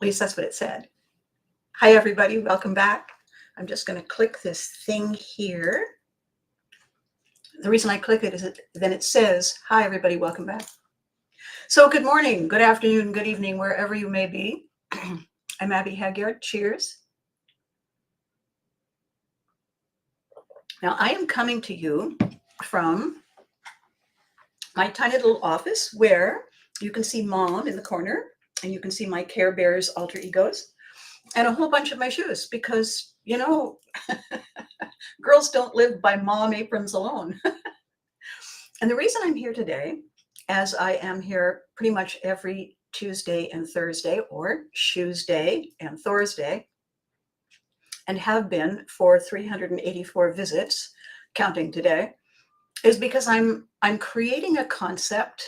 least that's what it said. Hi, everybody. Welcome back. I'm just going to click this thing here. The reason I click it is then it says, hi, everybody. Welcome back. So good morning, good afternoon, good evening, wherever you may be. I'm Abby Haggard. Cheers. Now, I am coming to you from my tiny little office where you can see Mom in the corner and you can see my Care Bears alter egos and a whole bunch of my shoes because, you know, girls don't live by mom aprons alone. And the reason I'm here today, as I am here pretty much every Tuesday and Thursday, or Shoes Day and Thursday, and have been for 384 visits, counting today, is because I'm creating a concept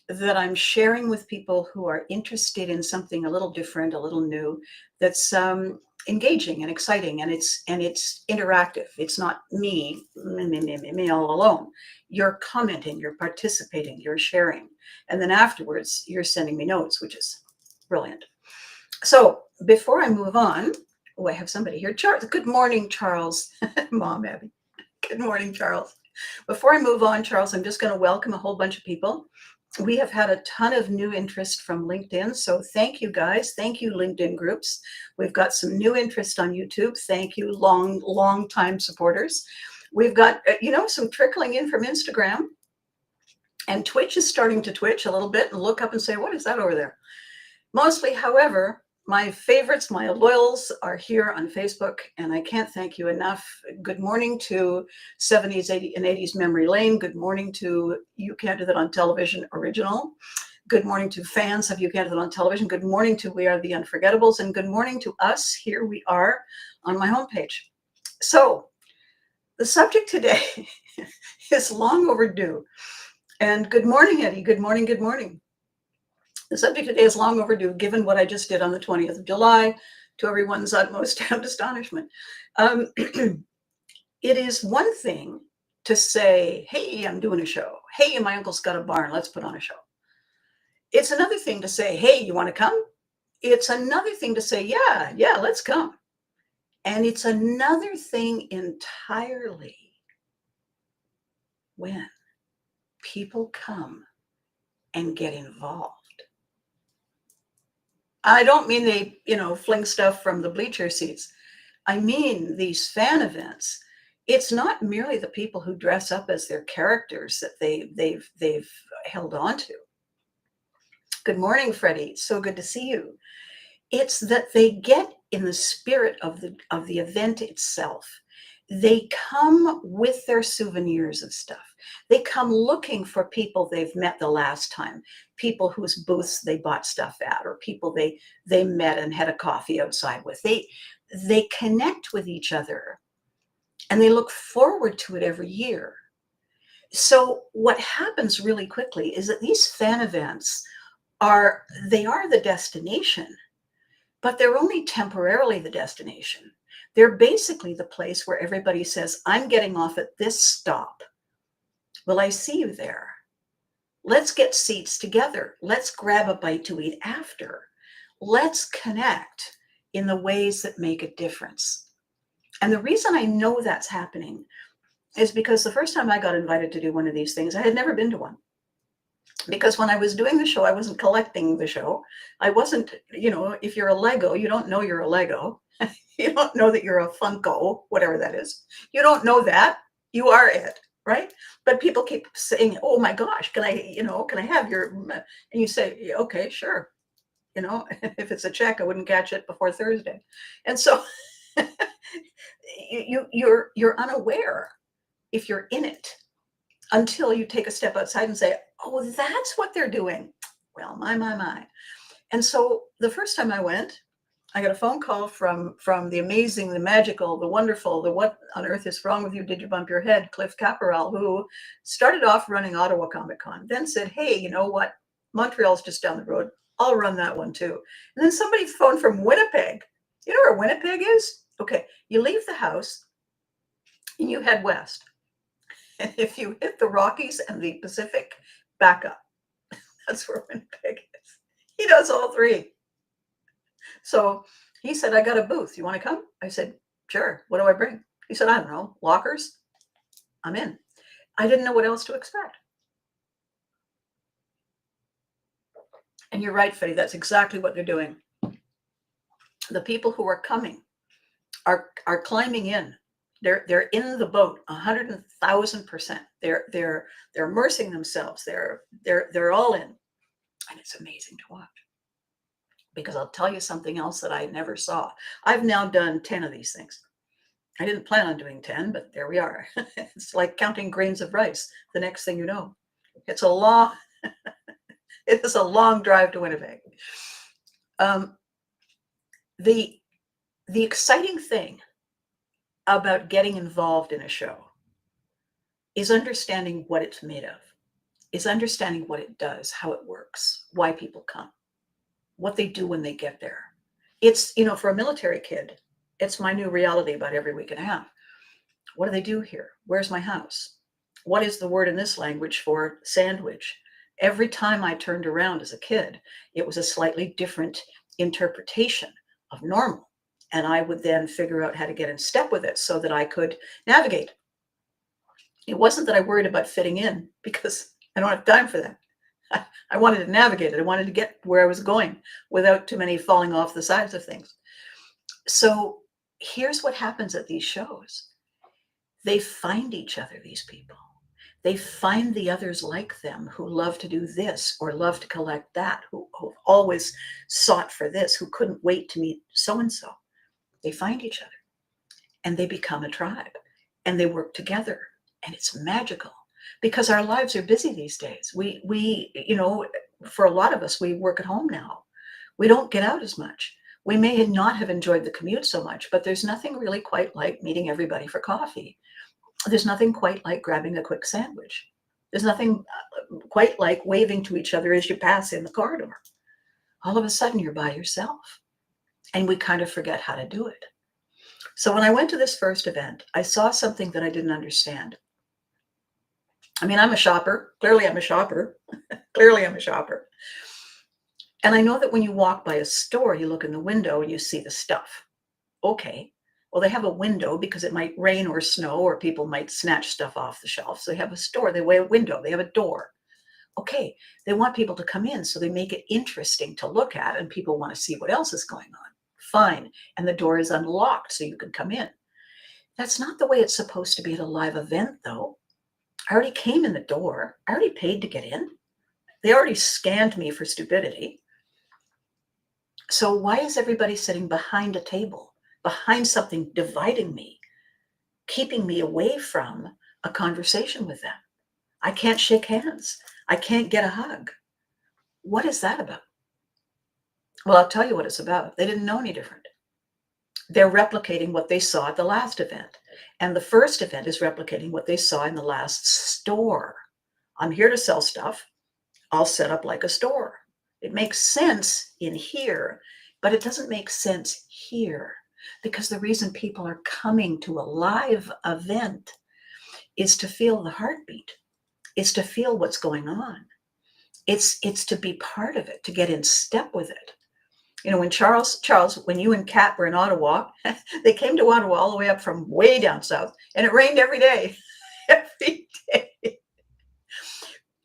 that I'm sharing with people who are interested in something a little different, a little new, that's engaging and exciting, and it's interactive. It's not me all alone. You're commenting, you're participating, you're sharing, and then afterwards you're sending me notes, which is brilliant. So before I move on, I have somebody here. Charles. Good morning, Charles. Mom, Abby. Good morning, Charles. Before I move on, Charles, I'm just going to welcome a whole bunch of people. We have had a ton of new interest from LinkedIn. So thank you, guys. Thank you, LinkedIn groups. We've got some new interest on YouTube. Thank you, long time supporters. We've got, some trickling in from Instagram. And Twitch is starting to twitch a little bit and look up and say, what is that over there? Mostly, however, my favorites, my loyals are here on Facebook, and I can't thank you enough. Good morning to 70s, 80s, and 80s Memory Lane. Good morning to You Can't Do That on Television Original. Good morning to fans of You Can't Do That on Television. Good morning to We Are the Unforgettables, and good morning to us. Here we are on my homepage. So the subject today is long overdue. And good morning, Eddie. Good morning, good morning. The subject today is long overdue, given what I just did on the 20th of July, to everyone's utmost astonishment. It is one thing to say, hey, I'm doing a show. Hey, my uncle's got a barn. Let's put on a show. It's another thing to say, hey, you want to come? It's another thing to say, yeah, let's come. And it's another thing entirely when people come and get involved. I don't mean they, fling stuff from the bleacher seats. I mean these fan events. It's not merely the people who dress up as their characters that they've held on to. Good morning, Freddie. So good to see you. It's that they get in the spirit of the event itself. They come with their souvenirs of stuff. They come looking for people they've met the last time, people whose booths they bought stuff at, or people they met and had a coffee outside with. They connect with each other, and they look forward to it every year. So what happens really quickly is that these fan events are the destination, but they're only temporarily the destination. They're basically the place where everybody says, I'm getting off at this stop. Will I see you there? Let's get seats together. Let's grab a bite to eat after. Let's connect in the ways that make a difference. And the reason I know that's happening is because the first time I got invited to do one of these things, I had never been to one. Because when I was doing the show, I wasn't collecting the show. I wasn't, if you're a Lego, you don't know you're a Lego. You don't know that you're a Funko, whatever that is. You don't know that. You are it, right? But people keep saying, oh my gosh, can I have your, and you say, okay, sure. If it's a check, I wouldn't catch it before Thursday. And so you're unaware if you're in it until you take a step outside and say, oh, that's what they're doing. Well, my. And so the first time I went, I got a phone call from the amazing, the magical, the wonderful, the what on earth is wrong with you? Did you bump your head? Cliff Caporal, who started off running Ottawa Comic Con, then said, hey, you know what? Montreal's just down the road. I'll run that one too. And then somebody phoned from Winnipeg. You know where Winnipeg is? Okay, you leave the house and you head west. And if you hit the Rockies and the Pacific, back up. That's where Winnipeg is. He does all three. So he said, I got a booth. You want to come? I said, sure. What do I bring? He said, I don't know, lockers. I'm in. I didn't know what else to expect. And you're right, Fetty, that's exactly what they're doing. The people who are coming are climbing in. They're in the boat 100,000%. They're immersing themselves. They're all in. And it's amazing to watch. Because I'll tell you something else that I never saw. I've now done 10 of these things. I didn't plan on doing 10, but there we are. It's like counting grains of rice. The next thing you know, it's a long, it is a long drive to Winnipeg. The exciting thing about getting involved in a show is understanding what it's made of, is understanding what it does, how it works, why people come, what they do when they get there. It's, for a military kid, it's my new reality about every week and a half. What do they do here? Where's my house? What is the word in this language for sandwich? Every time I turned around as a kid, it was a slightly different interpretation of normal. And I would then figure out how to get in step with it so that I could navigate. It wasn't that I worried about fitting in, because I don't have time for that. I wanted to navigate it. I wanted to get where I was going without too many falling off the sides of things. So here's what happens at these shows. They find each other, these people. They find the others like them who love to do this or love to collect that, who always sought for this, who couldn't wait to meet so-and-so. They find each other and they become a tribe and they work together, and it's magical because our lives are busy these days. We for a lot of us, we work at home now. We don't get out as much. We may not have enjoyed the commute so much, but there's nothing really quite like meeting everybody for coffee. There's nothing quite like grabbing a quick sandwich. There's nothing quite like waving to each other as you pass in the corridor. All of a sudden, you're by yourself, and we kind of forget how to do it. So when I went to this first event, I saw something that I didn't understand. I mean, I'm a shopper. Clearly, I'm a shopper. Clearly, I'm a shopper. And I know that when you walk by a store, you look in the window and you see the stuff. Okay. Well, they have a window because it might rain or snow or people might snatch stuff off the shelf. So they have a store, they have a window, they have a door. Okay, they want people to come in, so they make it interesting to look at and people want to see what else is going on. Fine. And the door is unlocked so you can come in. That's not the way it's supposed to be at a live event, though. I already came in the door. I already paid to get in. They already scanned me for stupidity. So why is everybody sitting behind a table, behind something dividing me, keeping me away from a conversation with them? I can't shake hands. I can't get a hug. What is that about? Well, I'll tell you what it's about. They didn't know any different. They're replicating what they saw at the last event. And the first event is replicating what they saw in the last store. I'm here to sell stuff. I'll set up like a store. It makes sense in here, but it doesn't make sense here, because the reason people are coming to a live event is to feel the heartbeat. It's to feel what's going on. It's to be part of it, to get in step with it. When Charles, when you and Kat were in Ottawa, they came to Ottawa all the way up from way down south, and it rained every day, every day.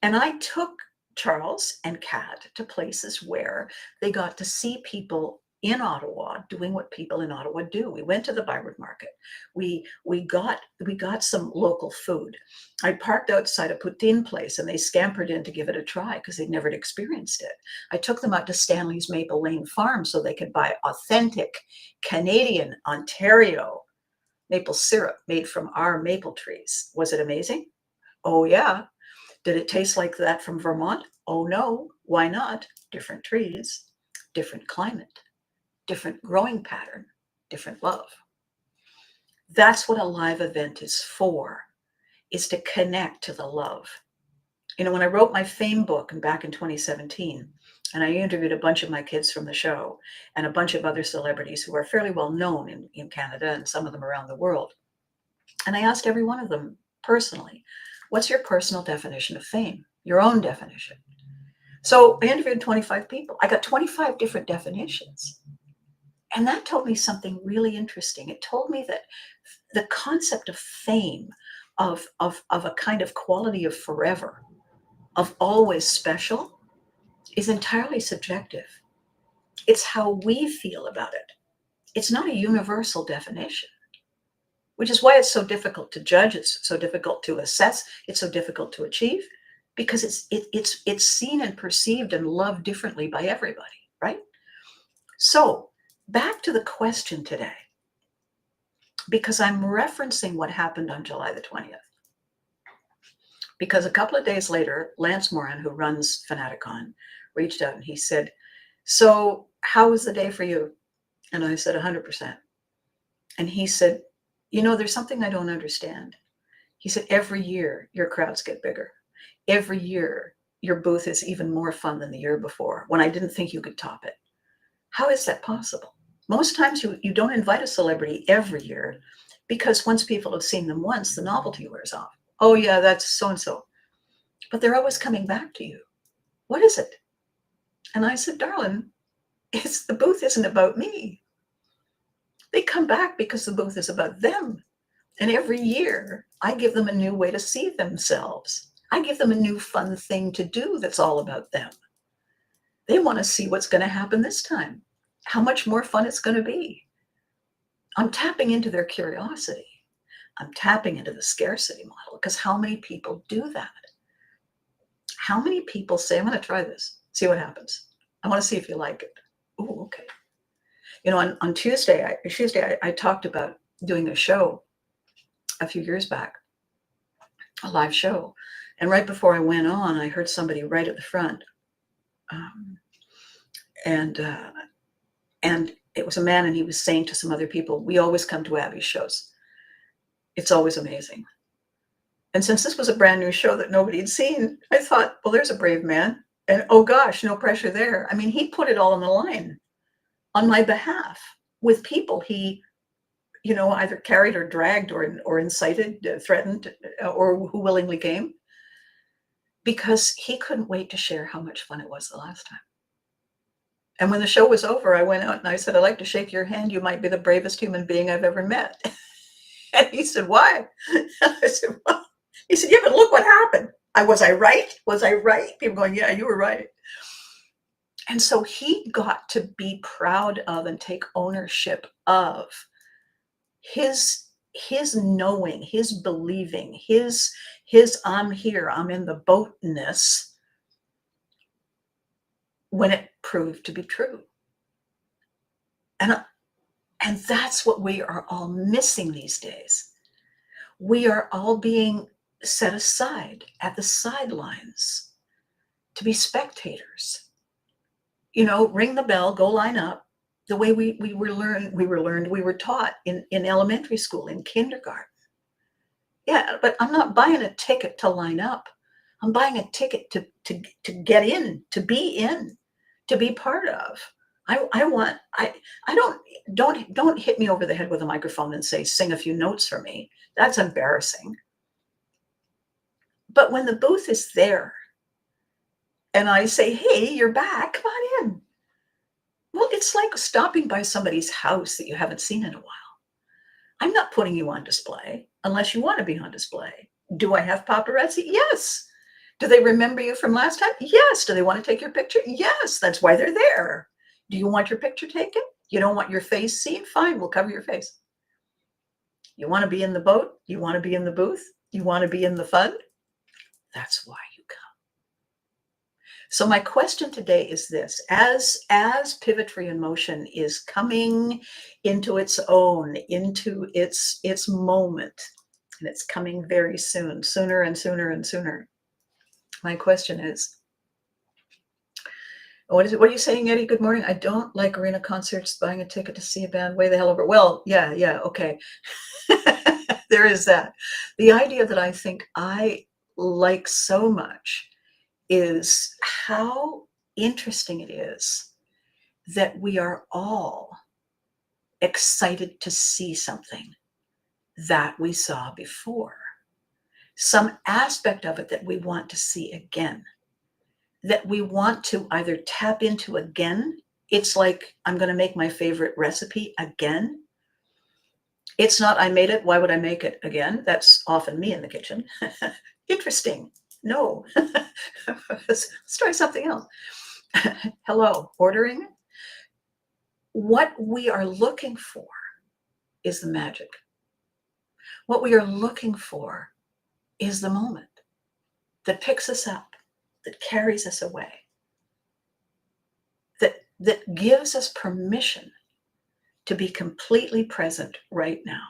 And I took Charles and Kat to places where they got to see people in Ottawa doing what people in Ottawa do. We went to the Byward Market. We got some local food. I parked outside a poutine place and they scampered in to give it a try because they'd never experienced it. I took them out to Stanley's Maple Lane Farm so they could buy authentic Canadian Ontario maple syrup made from our maple trees. Was it amazing? Oh yeah. Did it taste like that from Vermont? Oh no. Why not? Different trees, different climate, different growing pattern, different love. That's what a live event is for, is to connect to the love. When I wrote my fame book back in 2017, and I interviewed a bunch of my kids from the show and a bunch of other celebrities who are fairly well known in Canada and some of them around the world. And I asked every one of them personally, what's your personal definition of fame? Your own definition. So I interviewed 25 people. I got 25 different definitions. And that told me something really interesting. It told me that the concept of fame, of a kind of quality of forever, of always special, is entirely subjective. It's how we feel about it. It's not a universal definition, which is why it's so difficult to judge. It's so difficult to assess. It's so difficult to achieve, because it's seen and perceived and loved differently by everybody, right? So back to the question today, because I'm referencing what happened on July the 20th. Because a couple of days later, Lance Moran, who runs Fanaticon, reached out and he said, so how was the day for you? And I said, 100%. And he said, there's something I don't understand. He said, every year your crowds get bigger. Every year your booth is even more fun than the year before, when I didn't think you could top it. How is that possible? Most times you don't invite a celebrity every year, because once people have seen them once, the novelty wears off. Oh yeah, that's so-and-so. But they're always coming back to you. What is it? And I said, darling, the booth isn't about me. They come back because the booth is about them. And every year I give them a new way to see themselves. I give them a new fun thing to do that's all about them. They want to see what's going to happen this time, how much more fun it's going to be. I'm tapping into their curiosity. I'm tapping into the scarcity model, because how many people do that? How many people say, I'm going to try this, see what happens. I want to see if you like it. Oh, okay. On Tuesday, I talked about doing a show a few years back, a live show. And right before I went on, I heard somebody right at the front. And it was a man, and he was saying to some other people, we always come to Abby's shows. It's always amazing. And since this was a brand new show that nobody had seen, I thought, well, there's a brave man. And oh gosh, no pressure there. I mean, he put it all on the line on my behalf with people he, either carried or dragged or incited, threatened, or who willingly came, because he couldn't wait to share how much fun it was the last time. And when the show was over, I went out and I said, I'd like to shake your hand. You might be the bravest human being I've ever met. And he said, why? I said, well, he said, yeah, but look what happened. Was I right? Was I right? People going, yeah, you were right. And so he got to be proud of and take ownership of his knowing, his believing, his I'm here, I'm in the boatness, when it proved to be true. And that's what we are all missing these days. We are all being set aside at the sidelines to be spectators. Ring the bell, go line up, the way we were taught in elementary school, in kindergarten. Yeah, but I'm not buying a ticket to line up. I'm buying a ticket to get in, to be part of. Don't hit me over the head with a microphone and say, sing a few notes for me. That's embarrassing. But when the booth is there and I say, hey, you're back, come on in. Well, it's like stopping by somebody's house that you haven't seen in a while. I'm not putting you on display unless you want to be on display. Do I have paparazzi? Yes. Do they remember you from last time? Yes. Do they want to take your picture? Yes. That's why they're there. Do you want your picture taken? You don't want your face seen? Fine, we'll cover your face. You want to be in the boat? You want to be in the booth? You want to be in the fun? That's why you come. So my question today is this: as Pivotry in Motion is coming into its own, into its moment, and it's coming very soon, sooner and sooner and sooner. My question is, what is it? What are you saying, Eddie? Good morning. I don't like arena concerts, buying a ticket to see a band way the hell over. Well, yeah, okay. There is that. The idea that I think I like so much is how interesting it is that we are all excited to see something that we saw before, some aspect of it that we want to see again, that we want to either tap into again It's like I'm going to make my favorite recipe again. It's not, I made it, why would I make it again? That's often me in the kitchen. Interesting. No. Let's try something else. Hello, ordering. What we are looking for is the magic. What we are looking for is the moment that picks us up, that carries us away, that gives us permission to be completely present right now.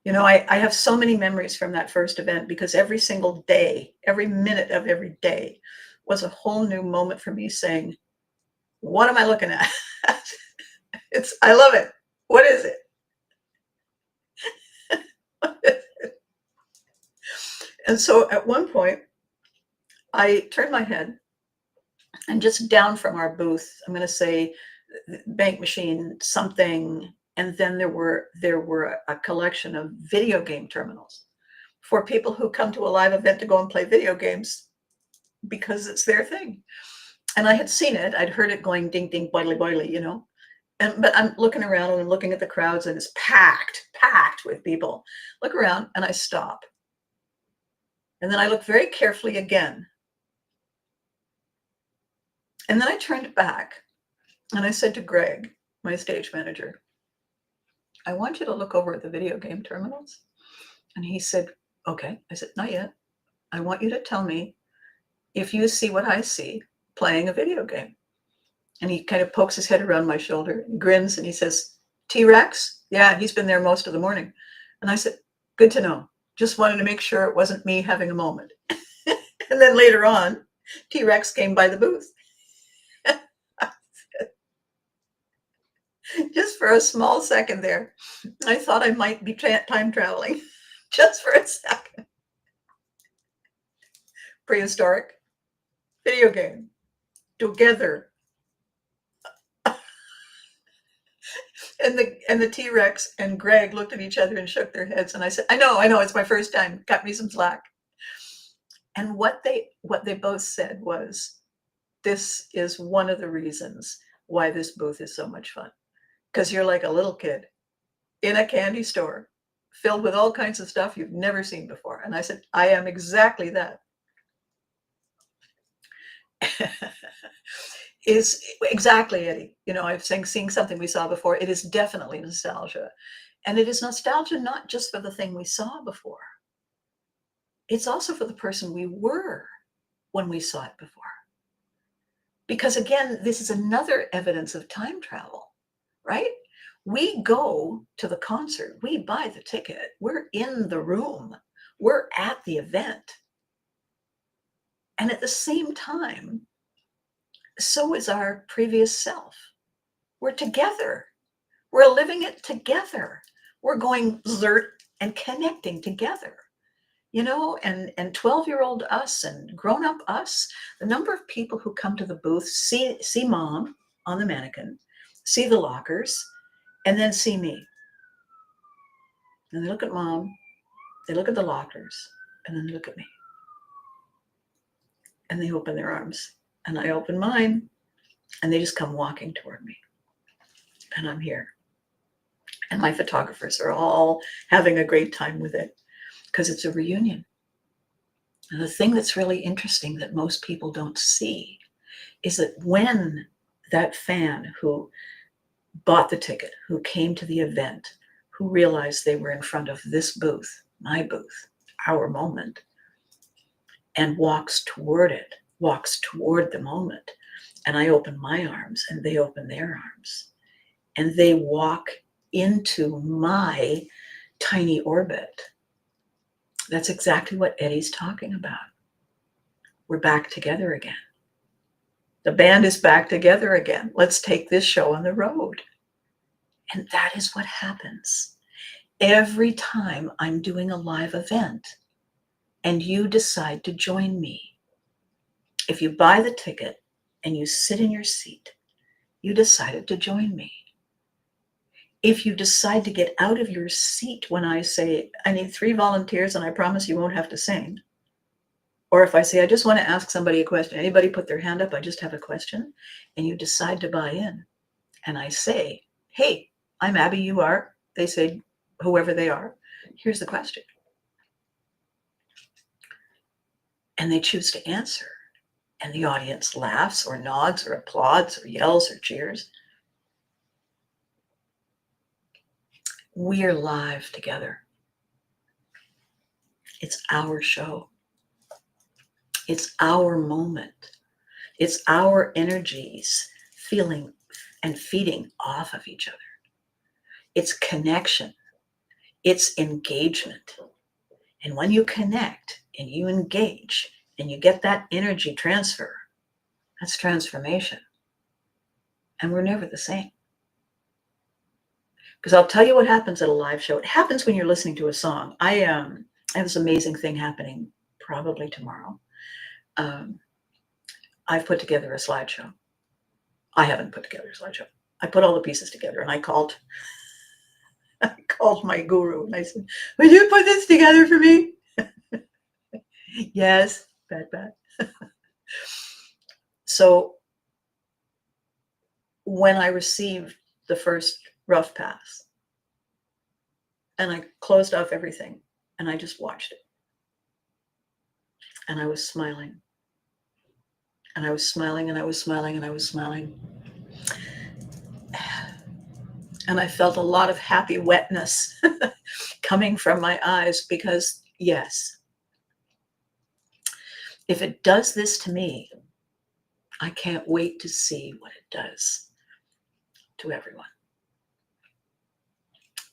You know, I have so many memories from that first event because every single day, every minute of every day was a whole new moment for me saying, what am I looking at? I love it. What is it? What is it? And so at one point, I turned my head and just down from our booth, I'm going to say bank machine, something, and then there were a collection of video game terminals for people who come to a live event to go and play video games because it's their thing. And I had seen it, I'd heard it going ding ding boily boily, you know. But I'm looking around and I'm looking at the crowds and it's packed with people. Look around and I stop. And then I look very carefully again. And then I turned back and I said to Greg, my stage manager, I want you to look over at the video game terminals. And he said, okay. I said, not yet. I want you to tell me if you see what I see playing a video game. And he kind of pokes his head around my shoulder and grins and he says, T-Rex? Yeah, he's been there most of the morning. And I said, good to know. Just wanted to make sure it wasn't me having a moment. And then later on, T-Rex came by the booth. Just for a small second there, I thought I might be time traveling. Just for a second. Prehistoric video game together. And the T-Rex and Greg looked at each other and shook their heads. And I said, I know, it's my first time. Cut me some slack. And what they both said was, this is one of the reasons why this booth is so much fun. Because you're like a little kid in a candy store filled with all kinds of stuff you've never seen before. And I said, I am exactly that. Is exactly, Eddie. You know, I'm saying seeing something we saw before. It is definitely nostalgia. And it is nostalgia not just for the thing we saw before. It's also for the person we were when we saw it before. Because again, this is another evidence of time travel, right? We go to the concert, we buy the ticket, we're in the room, we're at the event. And at the same time, so is our previous self. We're together. We're living it together. We're going zert and connecting together. You know, and 12-year-old us and grown-up us, the number of people who come to the booth, see mom on the mannequin, see the lockers, and then see me. And they look at mom, they look at the lockers, and then they look at me. And they open their arms. And I open mine, and they just come walking toward me. And I'm here. And my photographers are all having a great time with it because it's a reunion. And the thing that's really interesting that most people don't see is that when that fan who bought the ticket, who came to the event, who realized they were in front of this booth, my booth, our moment, and walks toward it, walks toward the moment, and I open my arms and they open their arms, and they walk into my tiny orbit. That's exactly what Eddie's talking about. We're back together again. The band is back together again. Let's take this show on the road. And that is what happens every time I'm doing a live event and you decide to join me. If you buy the ticket and you sit in your seat, you decided to join me. If you decide to get out of your seat when I say, I need 3 volunteers and I promise you won't have to sing, Or if I say, I just want to ask somebody a question, anybody put their hand up, I just have a question, and you decide to buy in. And I say, hey, I'm Abby, you are. They say, whoever they are, here's the question. And they choose to answer. And the audience laughs or nods or applauds or yells or cheers. We're live together. It's our show. It's our moment. It's our energies feeling and feeding off of each other. It's connection. It's engagement. And when you connect and you engage and you get that energy transfer, that's transformation. And we're never the same. Because I'll tell you what happens at a live show. It happens when you're listening to a song. I have this amazing thing happening probably tomorrow. I've put together a slideshow. I haven't put together a slideshow. I put all the pieces together, and I called my guru and I said, would you put this together for me? Yes, bad. So when I received the first rough pass, and I closed off everything, and I just watched it, and I was smiling, and I was smiling, and I was smiling, and I was smiling. And I felt a lot of happy wetness coming from my eyes, because yes, if it does this to me, I can't wait to see what it does to everyone.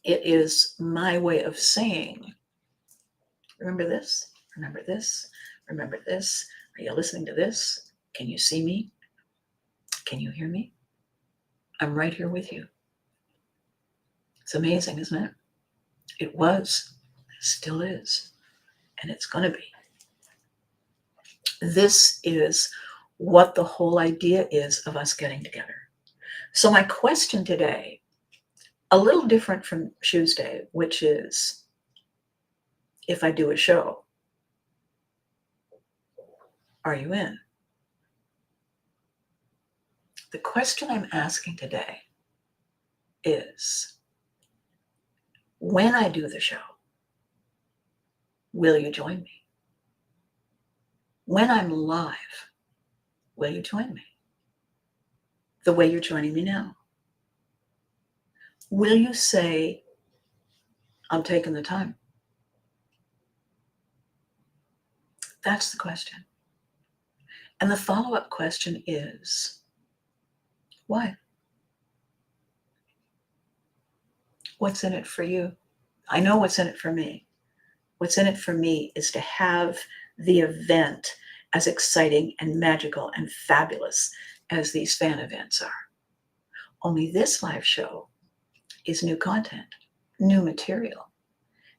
It is my way of saying, remember this, remember this, remember this. Are you listening to this? Can you see me? Can you hear me? I'm right here with you. It's amazing, isn't it? It was, it still is, and it's going to be. This is what the whole idea is of us getting together. So my question today, a little different from Tuesday, which is, if I do a show, are you in? The question I'm asking today is, when I do the show, will you join me? When I'm live, will you join me? The way you're joining me now. Will you say, I'm taking the time? That's the question. And the follow-up question is, why? What's in it for you? I know what's in it for me. What's in it for me is to have the event as exciting and magical and fabulous as these fan events are. Only this live show is new content, new material,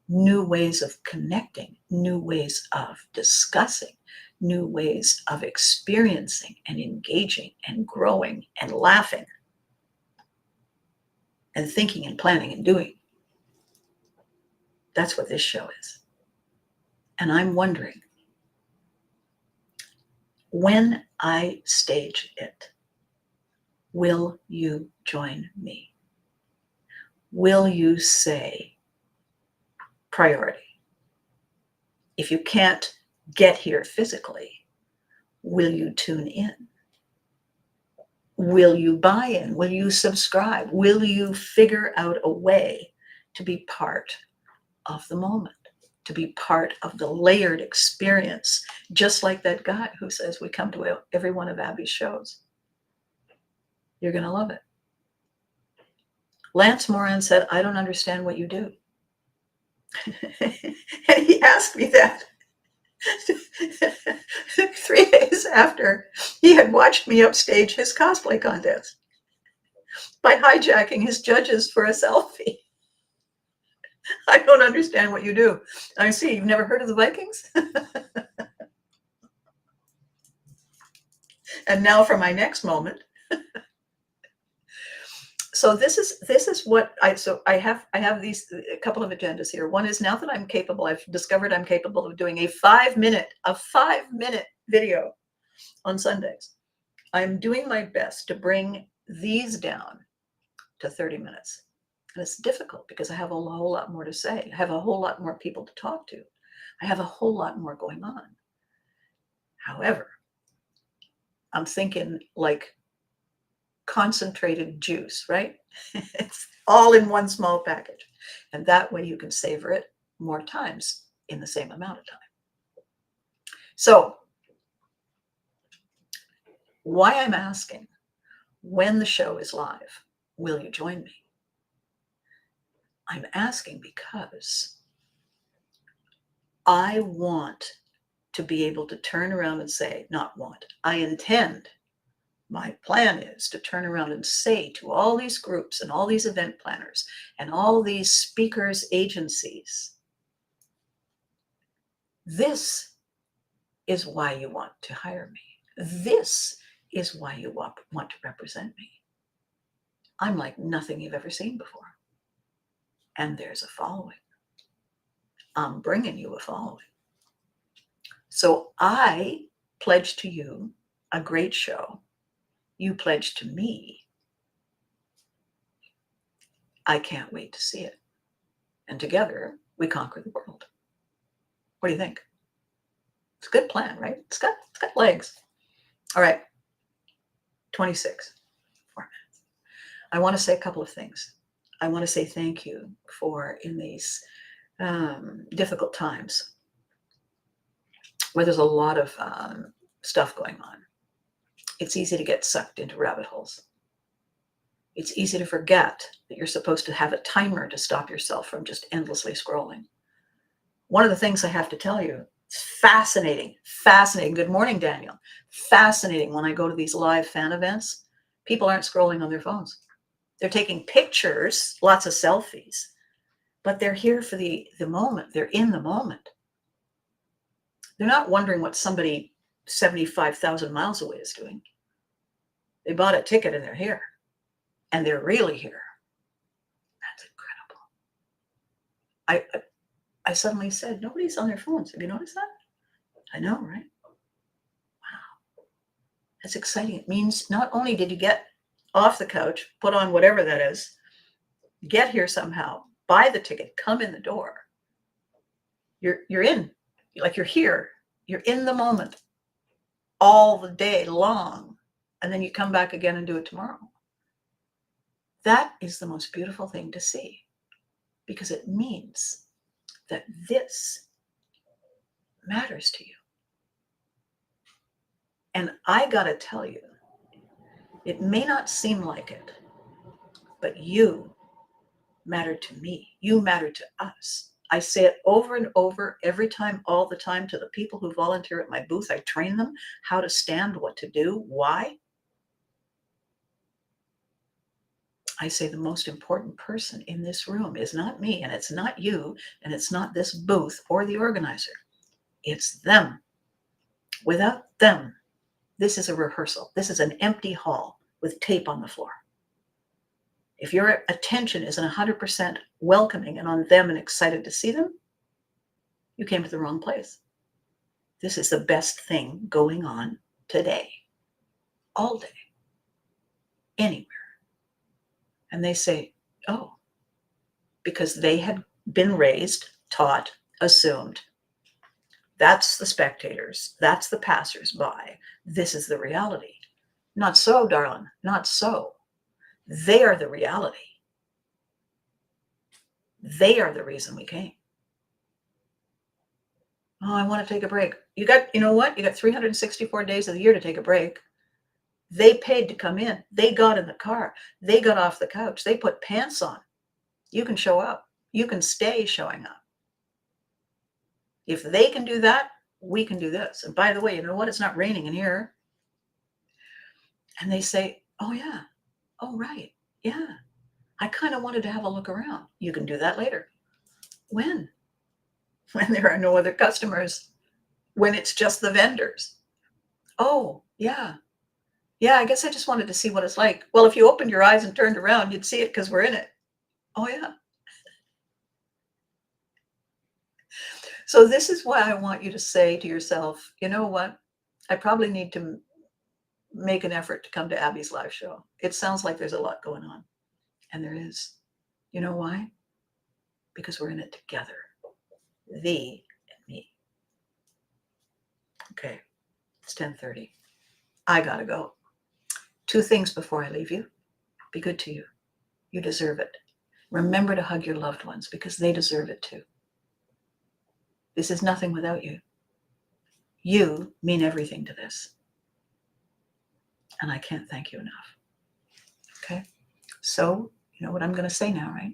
new ways of connecting, new ways of discussing, new ways of experiencing and engaging and growing and laughing and thinking and planning and doing. That's what this show is. And I'm wondering, when I stage it, will you join me? Will you say priority? If you can't get here physically, will you tune in? Will you buy in? Will you subscribe? Will you figure out a way to be part of the moment, to be part of the layered experience, just like that guy who says we come to every one of Abby's shows? You're going to love it. Lance Moran said, I don't understand what you do. And he asked me that 3 days after he had watched me upstage his cosplay contest by hijacking his judges for a selfie. I don't understand what you do. I see, you've never heard of the Vikings? And now for my next moment. So this is what I have these a couple of agendas here. One is, now that I'm capable, I've discovered I'm capable of doing a 5-minute video on Sundays. I'm doing my best to bring these down to 30 minutes. And it's difficult because I have a whole lot more to say. I have a whole lot more people to talk to. I have a whole lot more going on. However, I'm thinking like concentrated juice, right? It's all in one small package. And that way you can savor it more times in the same amount of time. So, why I'm asking, when the show is live, will you join me? I'm asking because I want to be able to turn around and say, not want, I intend, my plan is to turn around and say to all these groups and all these event planners and all these speakers agencies, this is why you want to hire me. This is why you want to represent me. I'm like nothing you've ever seen before. And there's a following. I'm bringing you a following. So I pledge to you a great show. You pledge to me. I can't wait to see it. And together we conquer the world. What do you think? It's a good plan, right? It's got legs. All right. 26. 4 minutes. I want to say a couple of things. I want to say thank you for, in these difficult times where there's a lot of stuff going on, it's easy to get sucked into rabbit holes. It's easy to forget that you're supposed to have a timer to stop yourself from just endlessly scrolling. One of the things I have to tell you, it's fascinating. Good morning, Daniel. Fascinating when I go to these live fan events, people aren't scrolling on their phones. They're taking pictures, lots of selfies, but they're here for the moment. They're in the moment. They're not wondering what somebody 75,000 miles away is doing. They bought a ticket and they're here. And they're really here. That's incredible. I suddenly said, nobody's on their phones. Have you noticed that? I know, right? Wow. That's exciting. It means not only did you get off the couch, put on whatever that is, get here somehow, buy the ticket, come in the door. You're in, like you're here. You're in the moment all the day long. And then you come back again and do it tomorrow. That is the most beautiful thing to see, because it means that this matters to you. And I got to tell you, it may not seem like it, but you matter to me. You matter to us. I say it over and over every time, all the time, to the people who volunteer at my booth. I train them how to stand, what to do, why. I say the most important person in this room is not me, and it's not you, and it's not this booth or the organizer. It's them. Without them, this is a rehearsal. This is an empty hall with tape on the floor. If your attention isn't 100% welcoming and on them and excited to see them, you came to the wrong place. This is the best thing going on today, all day, anywhere. And they say, oh, because they had been raised, taught, assumed, that's the spectators, that's the passers-by, this is the reality. Not so, darling, not so. They are the reality. They are the reason we came. Oh, I want to take a break. You know what? You got 364 days of the year to take a break. They paid to come in. They got in the car. They got off the couch. They put pants on. You can show up. You can stay showing up. If they can do that, we can do this. And by the way, you know what? It's not raining in here. And they say, oh, yeah. Oh, right. Yeah. I kind of wanted to have a look around. You can do that later. When? When there are no other customers. When it's just the vendors. Oh, yeah. Yeah, I guess I just wanted to see what it's like. Well, if you opened your eyes and turned around, you'd see it because we're in it. Oh, yeah. So this is why I want you to say to yourself, you know what? I probably need to make an effort to come to Abby's live show. It sounds like there's a lot going on. And there is. You know why? Because we're in it together. Thee and me. Okay, it's 10:30. I gotta go. 2 things before I leave you. Be good to you. You deserve it. Remember to hug your loved ones because they deserve it too. This is nothing without you. You mean everything to this. And I can't thank you enough. Okay? So, you know what I'm going to say now, right?